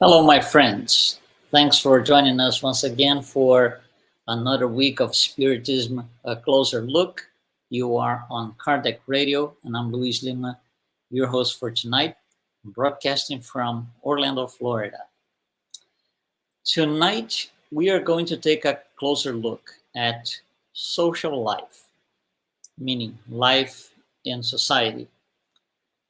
Hello, my friends. Thanks for joining us once again for another week of Spiritism, a closer look. You are on Kardec Radio, and I'm Luiz Lima, your host for tonight, broadcasting from Orlando, Florida. Tonight, we are going to take a closer look at social life, meaning life in society.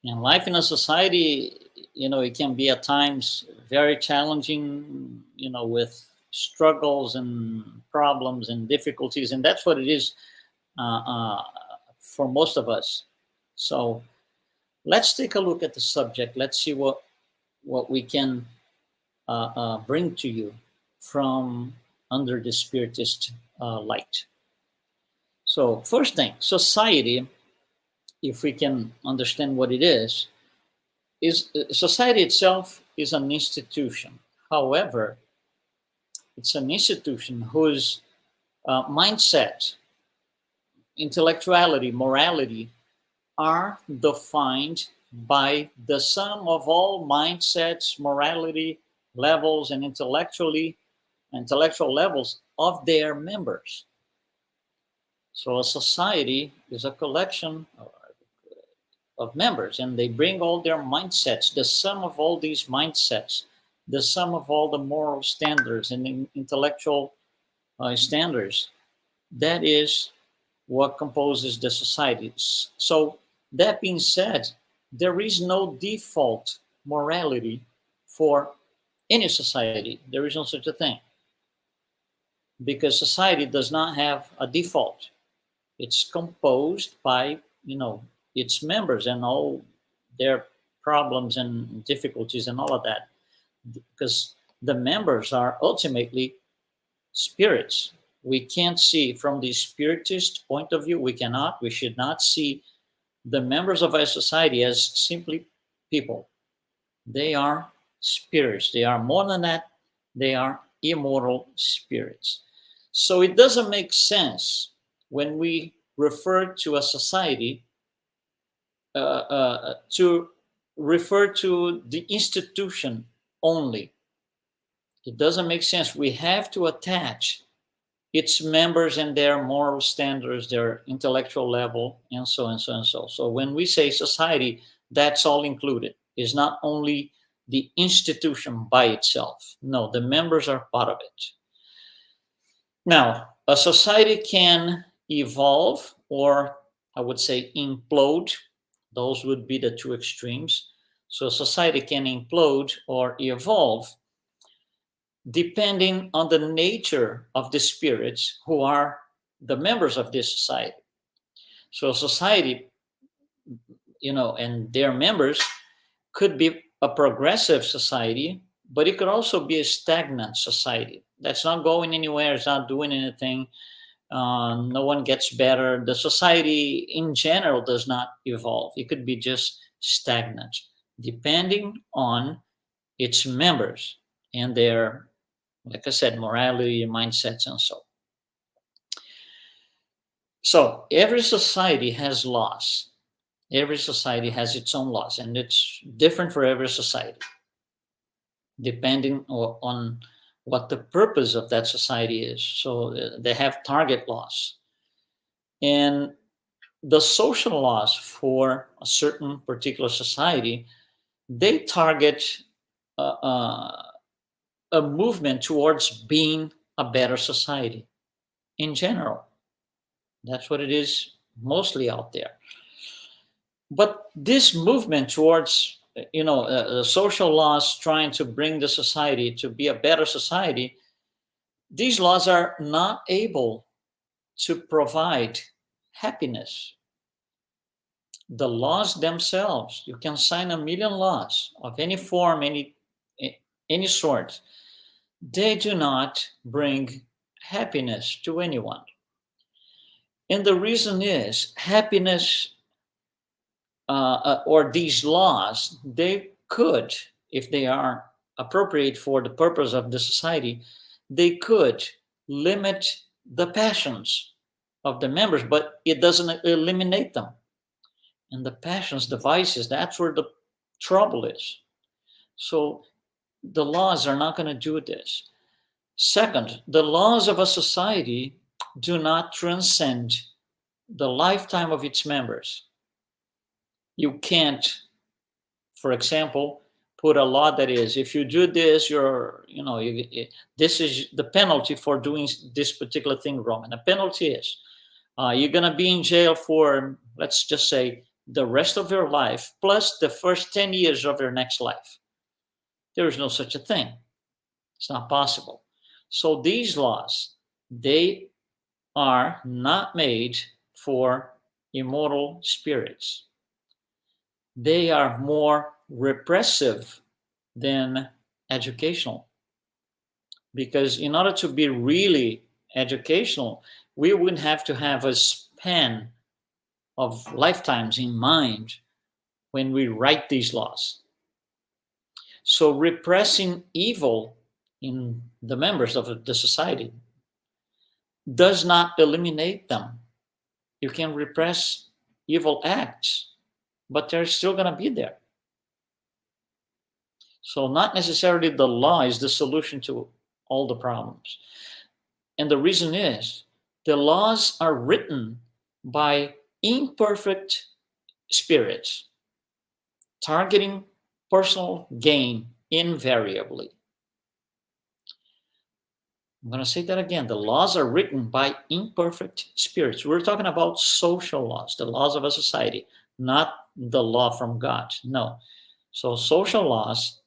And life in a society, it can be at times very challenging, with struggles and problems and difficulties. And that's what it is uh, uh, for most of us. So let's take a look at the subject. Let's see what we can bring to you from under the Spiritist light. So, first thing, society, if we can understand what it is society itself is an institution. However, it's an institution whose mindset, intellectuality, morality are defined by the sum of all mindsets, morality levels, and intellectual levels of their members. So a society is a collection of members, and they bring all their mindsets, the sum of all these mindsets, the sum of all the moral standards and intellectual standards. That is what composes the societies. So, that being said, there is no default morality for any society. There is no such a thing because society does not have a default. It's composed by, its members and all their problems and difficulties and all of that, because the members are ultimately spirits. We can't see from the spiritist point of view, we should not see the members of a society as simply people. They are spirits. They are more than that. They are immortal spirits. So it doesn't make sense when we refer to a society to refer to the institution only. It doesn't make sense. We have to attach its members and their moral standards, their intellectual level, and so and so and so. So when we say society, that's all included. It's not only the institution by itself. No, the members are part of it. Now, a society can evolve, or I would say implode. Those would be the two extremes. So society can implode or evolve depending on the nature of the spirits who are the members of this society. So society, and their members could be a progressive society, but it could also be a stagnant society that's not going anywhere, it's not doing anything. No one gets better. The society in general does not evolve. It could be just stagnant, depending on its members and their, like I said, morality, mindsets, and so. So every society has laws. Every society has its own laws, and it's different for every society, depending on what the purpose of that society is. So they have target laws. And the social laws for a certain particular society, they target uh, uh, a movement towards being a better society in general. That's what it is mostly out there. But this movement towards, social laws trying to bring the society to be a better society, these laws are not able to provide happiness. The laws themselves, you can sign a million laws of any form, any sort, they do not bring happiness to anyone. And the reason is happiness, or these laws, they could, if they are appropriate for the purpose of the society, they could limit the passions of the members, but it doesn't eliminate them. And the passions, the vices, that's where the trouble is. So The laws are not going to do this. Second, the laws of a society do not transcend the lifetime of its members. You can't, for example, put a law that is, if you do this, this is the penalty for doing this particular thing wrong. And the penalty is you're going to be in jail for, let's just say, the rest of your life, plus the first 10 years of your next life. There is no such a thing. It's not possible. So these laws, they are not made for immortal spirits. They are more repressive than educational. Because in order to be really educational, we would have to have a span of lifetimes in mind when we write these laws. So repressing evil in the members of the society does not eliminate them. You can repress evil acts, but they're still going to be there. So not necessarily the law is the solution to all the problems. And the reason is the laws are written by imperfect spirits, targeting personal gain invariably. I'm going to say that again. The laws are written by imperfect spirits. We're talking about social laws, the laws of a society, not the law from God. No. So social laws,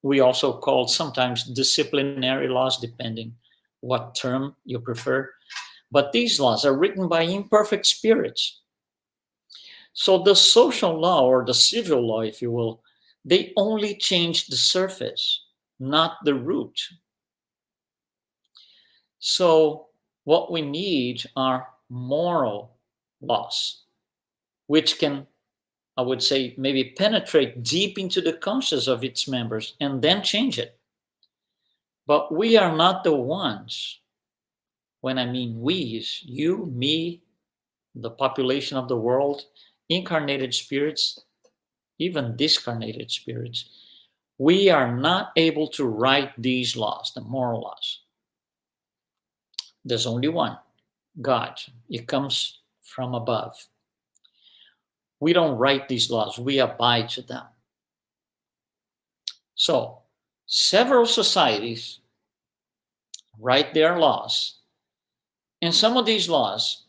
we also call sometimes disciplinary laws, depending what term you prefer. But these laws are written by imperfect spirits. So the social law, or the civil law, if you will, they only change the surface, not the root. So what we need are moral laws, which can, I would say, maybe penetrate deep into the conscience of its members and then change it. But we are not the ones. When I mean we, is you, me, the population of the world, incarnated spirits, even discarnated spirits. We are not able to write these laws, the moral laws. There's only one, God. It comes from above. We don't write these laws, we abide to them. So, several societies write their laws, and some of these laws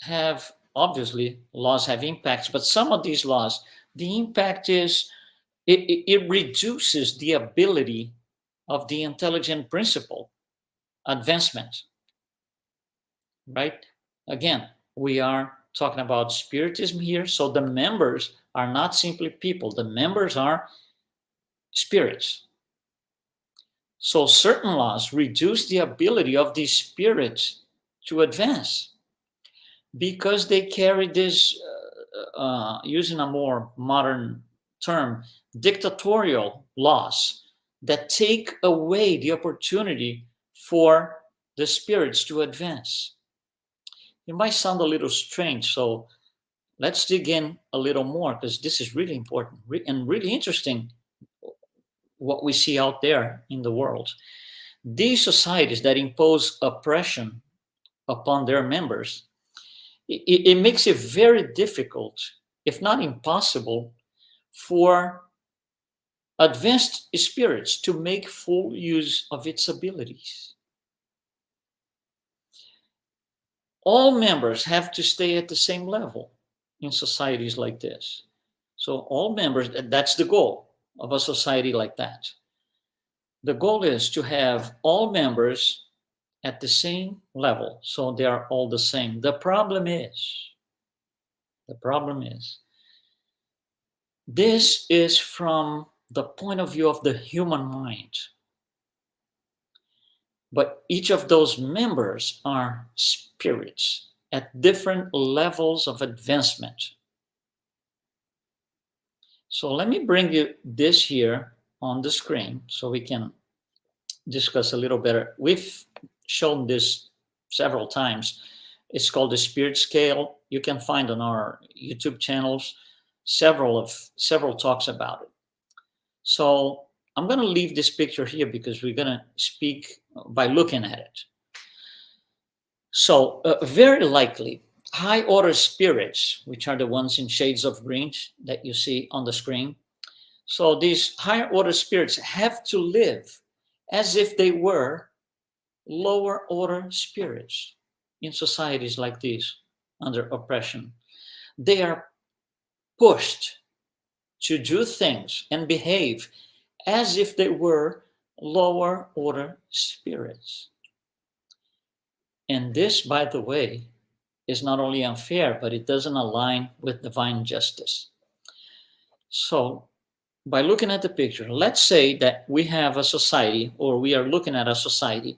have, obviously, laws have impacts, but some of these laws, the impact is it reduces the ability of the intelligent principle advancement, right? Again, we are talking about Spiritism here, so the members are not simply people, the members are spirits. So certain laws reduce the ability of these spirits to advance because they carry this, using a more modern term, dictatorial laws that take away the opportunity for the spirits to advance. It might sound a little strange, so let's dig in a little more, because this is really important and really interesting what we see out there in the world. These societies that impose oppression upon their members, it makes it very difficult, if not impossible, for advanced spirits to make full use of its abilities. All members have to stay at the same level in societies like this. So all members, that's the goal of a society like that. The goal is to have all members at the same level, so they are all the same. The problem is, this is from the point of view of the human mind. But each of those members are spirits at different levels of advancement. So let me bring you this here on the screen so we can discuss a little better. We've shown this several times. It's called the Spirit Scale. You can find on our YouTube channels several talks about it. So I'm going to leave this picture here because we're going to speak by looking at it. So very likely, high order spirits, which are the ones in shades of green that you see on the screen. So these higher order spirits have to live as if they were lower order spirits in societies like these under oppression. They are pushed to do things and behave as if they were lower order spirits. And this, by the way, is not only unfair, but it doesn't align with divine justice. So, by looking at the picture, let's say that we have a society, or we are looking at a society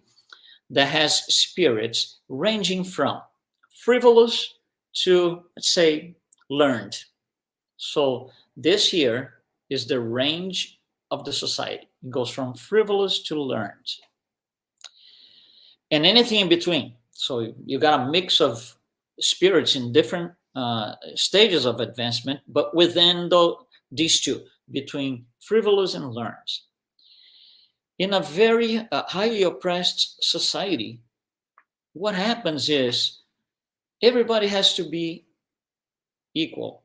that has spirits ranging from frivolous to, let's say, learned. So, this here is the range of the society. It goes from frivolous to learned, and anything in between. So you got a mix of spirits in different stages of advancement, but within these two, between frivolous and learned. In a very highly oppressed society, what happens is everybody has to be equal.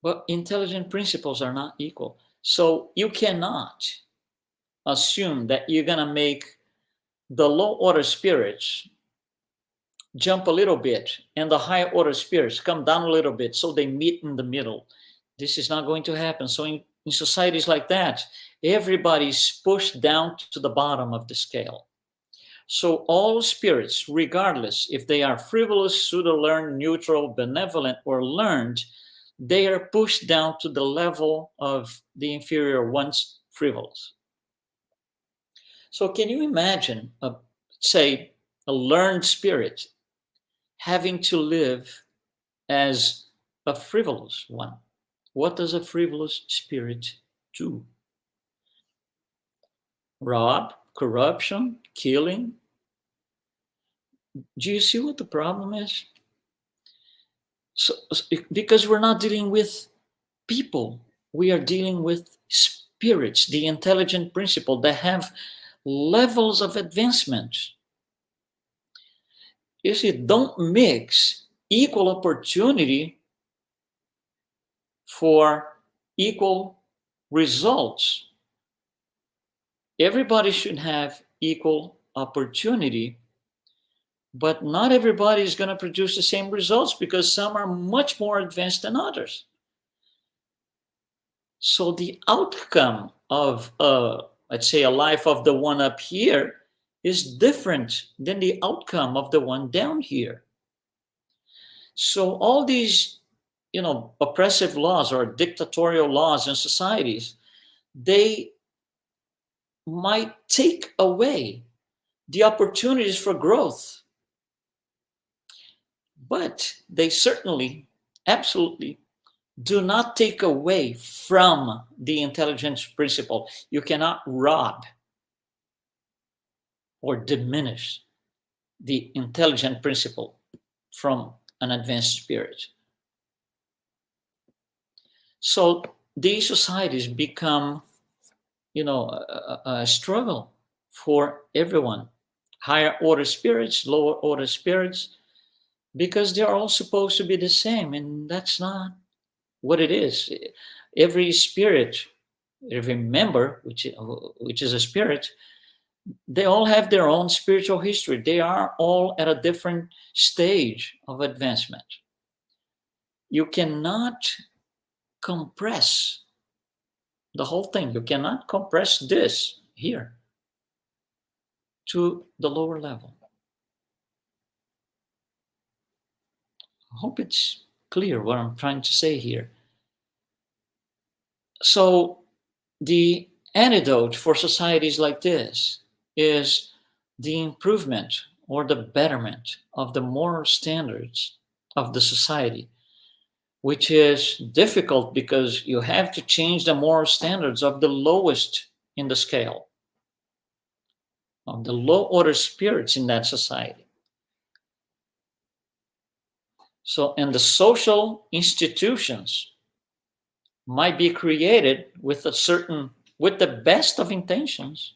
But intelligent principles are not equal. So you cannot assume that you're going to make the low order spirits jump a little bit and the high order spirits come down a little bit so they meet in the middle. This is not going to happen. So in societies like that, everybody's pushed down to the bottom of the scale. So all spirits, regardless if they are frivolous, pseudo-learned, neutral, benevolent, or learned, they are pushed down to the level of the inferior ones, frivolous. So can you imagine, say, a learned spirit having to live as a frivolous one? What does a frivolous spirit do? Rob, corruption, killing. Do you see what the problem is? So, because we're not dealing with people, we are dealing with spirits, the intelligent principle that have levels of advancement. You see, don't mix equal opportunity for equal results. Everybody should have equal opportunity, but not everybody is going to produce the same results because some are much more advanced than others. So the outcome of, let's say, a life of the one up here is different than the outcome of the one down here. So all these, oppressive laws or dictatorial laws in societies, they might take away the opportunities for growth. But they certainly, absolutely, do not take away from the intelligence principle. You cannot rob or diminish the intelligent principle from an advanced spirit. So these societies become, a struggle for everyone. Higher order spirits, lower order spirits, because they're all supposed to be the same, and that's not what it is. Every spirit, every member, which is a spirit, they all have their own spiritual history. They are all at a different stage of advancement. You cannot compress the whole thing. You cannot compress this here to the lower level. I hope it's clear what I'm trying to say here. So the antidote for societies like this is the improvement or the betterment of the moral standards of the society, which is difficult because you have to change the moral standards of the lowest in the scale, of the low order spirits in that society. So, and the social institutions might be created with with the best of intentions.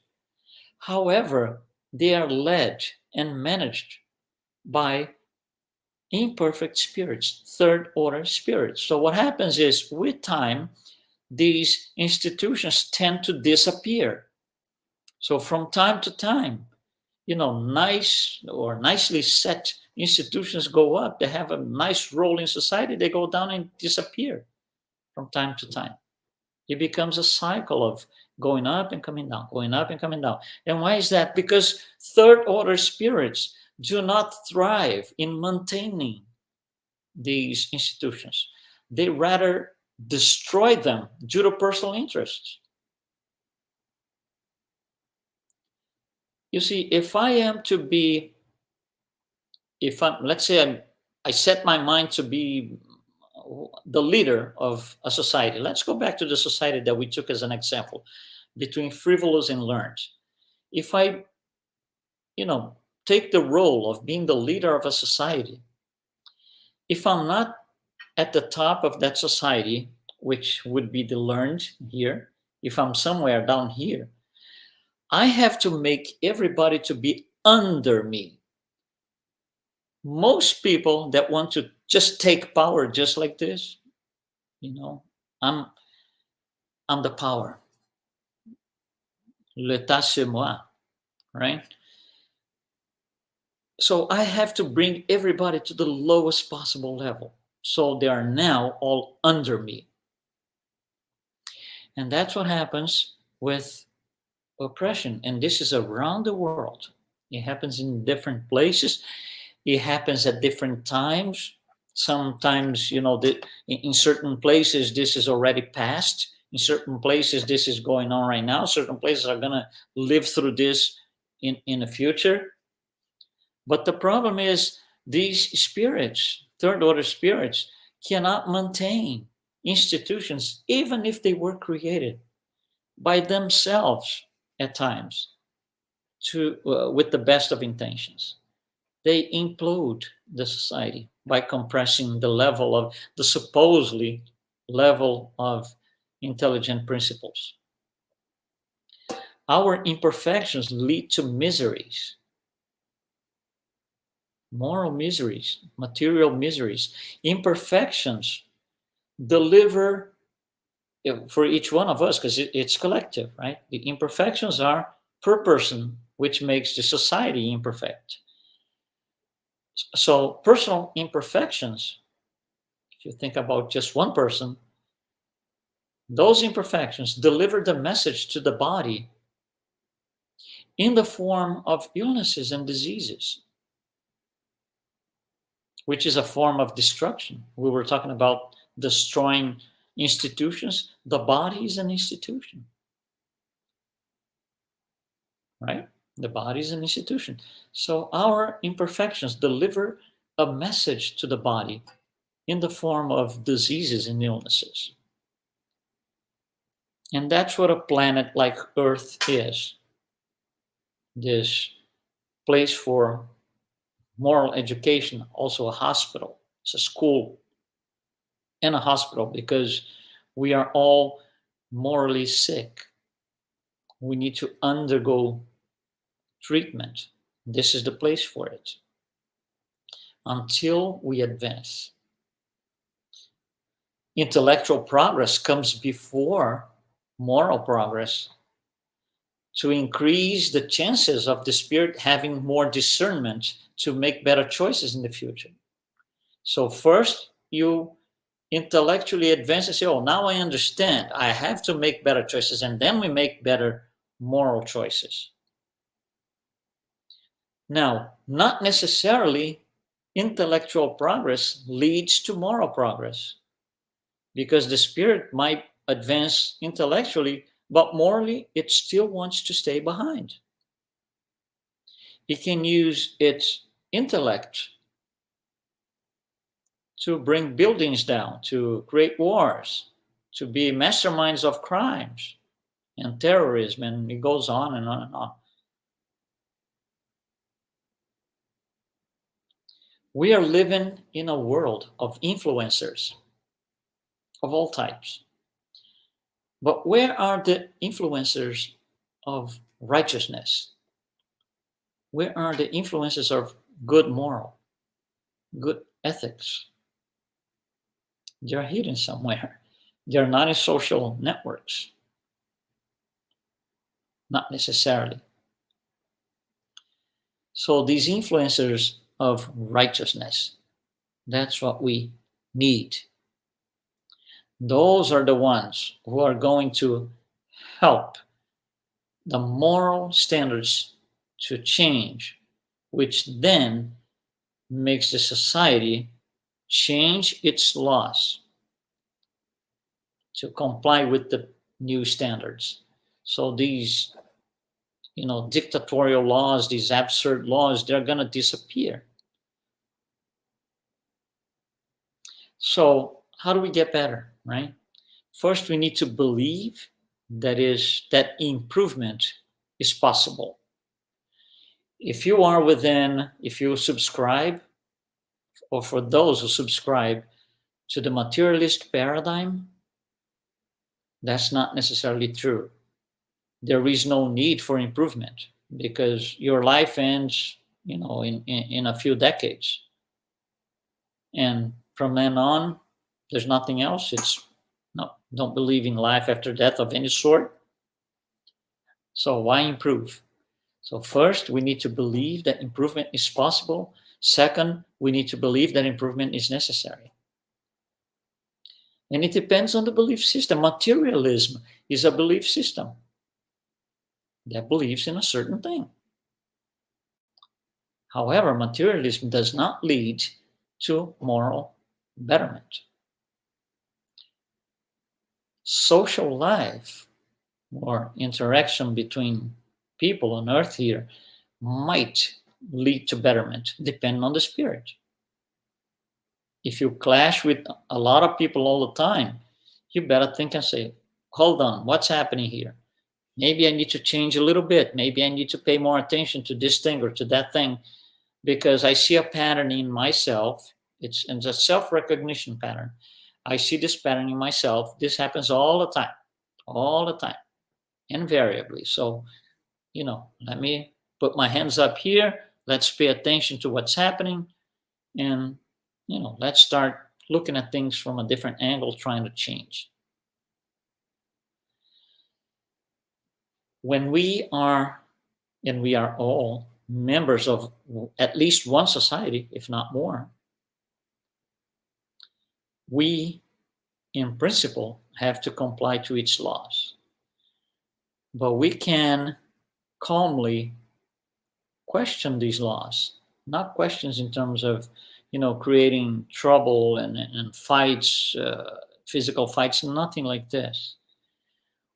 However, they are led and managed by imperfect spirits, third order spirits. So what happens is, with time, these institutions tend to disappear. So from time to time, nice or nicely set institutions go up. They have a nice role in society. They go down and disappear from time to time. It becomes a cycle of going up and coming down, going up and coming down. And why is that? Because third order spirits do not thrive in maintaining these institutions. They rather destroy them due to personal interests. You see, if I am to be, if I'm, let's say I set my mind to be the leader of a society. Let's go back to the society that we took as an example between frivolous and learned. If I, you know, take the role of being the leader of a society, if I'm not at the top of that society, which would be the learned here, if I'm somewhere down here, I have to make everybody to be under me. Most people that want to just take power just like this, you know, I'm I'm the power. L'état c'est moi, right? So I have to bring everybody to the lowest possible level. So they are now all under me. And that's what happens with oppression. And this is around the world. It happens in different places. It happens at different times. Sometimes, in certain places, this is already past. In certain places, this is going on right now. Certain places are going to live through this in the future. But the problem is these spirits, third order spirits, cannot maintain institutions, even if they were created by themselves at times with the best of intentions. They implode the society by compressing the supposedly level of intelligent principles. Our imperfections lead to miseries, moral miseries, material miseries. Imperfections deliver for each one of us, because it's collective, right? The imperfections are per person, which makes the society imperfect. So personal imperfections, if you think about just one person, those imperfections deliver the message to the body in the form of illnesses and diseases, which is a form of destruction. We were talking about destroying institutions. The body is an institution, right? The body is an institution. So our imperfections deliver a message to the body in the form of diseases and illnesses. And that's what a planet like Earth is. This place for moral education, also a hospital. It's a school and a hospital because we are all morally sick. We need to undergo treatment. This is the place for it until we advance. Intellectual progress comes before moral progress to increase the chances of the spirit having more discernment to make better choices in the future. So first you intellectually advance and say, oh, now I understand. I have to make better choices. And then we make better moral choices. Now, not necessarily intellectual progress leads to moral progress, because the spirit might advance intellectually, but morally it still wants to stay behind. It can use its intellect to bring buildings down, to create wars, to be masterminds of crimes and terrorism, and it goes on and on and on. We are living in a world of influencers of all types. But where are the influencers of righteousness? Where are the influences of good moral, good ethics? They're hidden somewhere. They're not in social networks, not necessarily. So these influencers of righteousness, that's what we need. Those are the ones who are going to help the moral standards to change, which then makes the society change its laws to comply with the new standards. So these, dictatorial laws, these absurd laws, they're going to disappear. So how do we get better, right? First, we need to believe that improvement is possible. If you subscribe, or for those who subscribe to the materialist paradigm, that's not necessarily true. There is no need for improvement because your life ends, in a few decades. And from then on, there's nothing else. It's no, don't believe in life after death of any sort. So why improve? So first, we need to believe that improvement is possible. Second, we need to believe that improvement is necessary. And it depends on the belief system. Materialism is a belief system that believes in a certain thing. However, materialism does not lead to moral betterment. Social life or interaction between people on earth here might lead to betterment, depending on the spirit. If you clash with a lot of people all the time, you better think and say, hold on, what's happening here? Maybe I need to change a little bit. Maybe I need to pay more attention to this thing or to that thing because I see a pattern in myself. It's a self-recognition pattern. I see this pattern in myself. This happens all the time, invariably. So, let me put my hands up here. Let's pay attention to what's happening. And, let's start looking at things from a different angle, trying to change. When we are, and we are all members of at least one society, if not more, we, in principle, have to comply to its laws. But we can calmly question these laws, not questions in terms of, creating trouble and fights, physical fights, nothing like this.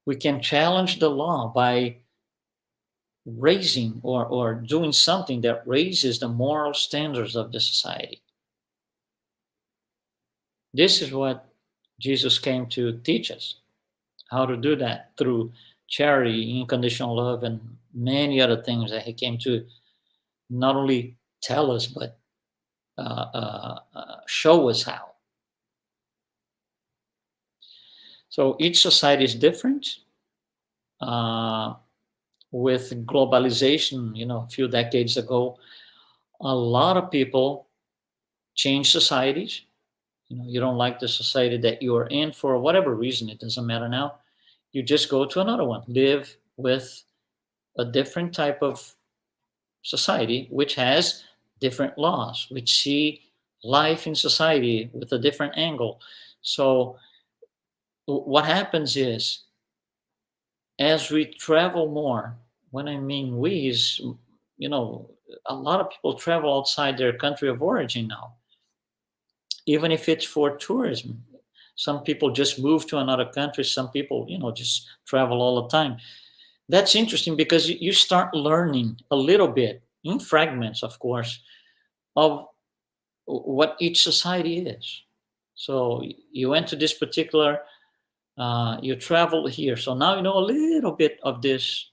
We can challenge the law by raising or doing something that raises the moral standards of the society. This is what Jesus came to teach us, how to do that through charity, unconditional love, and many other things that he came to not only tell us, but show us how. So each society is different. With globalization, a few decades ago, a lot of people changed societies. You don't like the society that you are in for whatever reason, it doesn't matter now. You just go to another one, live with a different type of society, which has different laws, which see life in society with a different angle. So what happens is, as we travel more, when I mean we is, a lot of people travel outside their country of origin now, even if it's for tourism. Some people just move to another country. Some people, just travel all the time. That's interesting because you start learning a little bit in fragments, of course, of what each society is. So you went to this particular, you traveled here. So now you know a little bit of this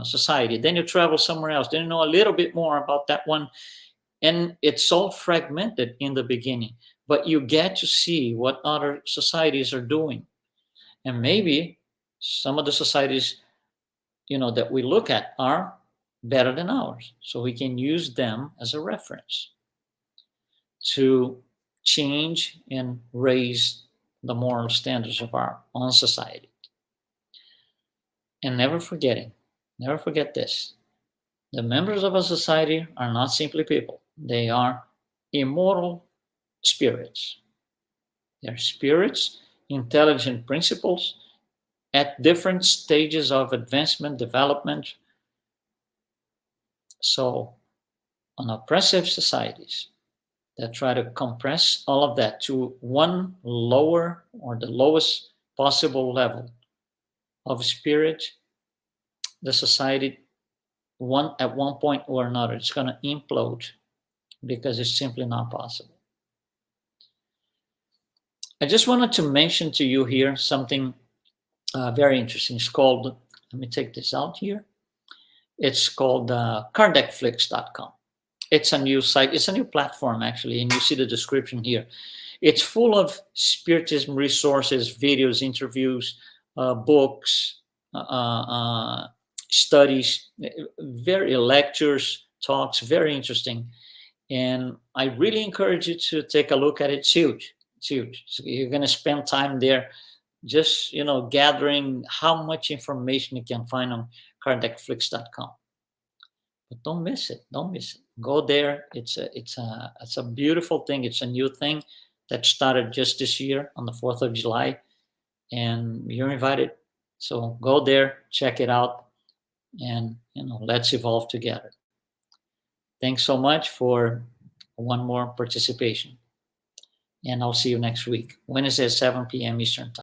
society. Then you travel somewhere else. Then you know a little bit more about that one. And it's all fragmented in the beginning, but you get to see what other societies are doing. And maybe Some of the societies, that we look at are better than ours. So we can use them as a reference to change and raise the moral standards of our own society. And never forget this. The members of a society are not simply people. They are immortal spirits. They're spirits, intelligent principles at different stages of advancement, development. So, on oppressive societies that try to compress all of that to one lower or the lowest possible level of spirit, the society at one point or another it's going to implode because it's simply not possible. I just wanted to mention to you here something very interesting. It's called, let me take this out here. It's called kardecflix.com. It's a new site. It's a new platform, actually, and you see the description here. It's full of Spiritism resources, videos, interviews, books, studies, very lectures, talks, very interesting. And I really encourage you to take a look at it. It's huge. It's huge. So you're going to spend time there just, gathering how much information you can find on kardecflix.com. But don't miss it. Don't miss it. Go there. It's a beautiful thing. It's a new thing that started just this year on the 4th of July, and you're invited. So go there, check it out, and let's evolve together. Thanks so much for one more participation, and I'll see you next week, Wednesday at 7 p.m. Eastern Time.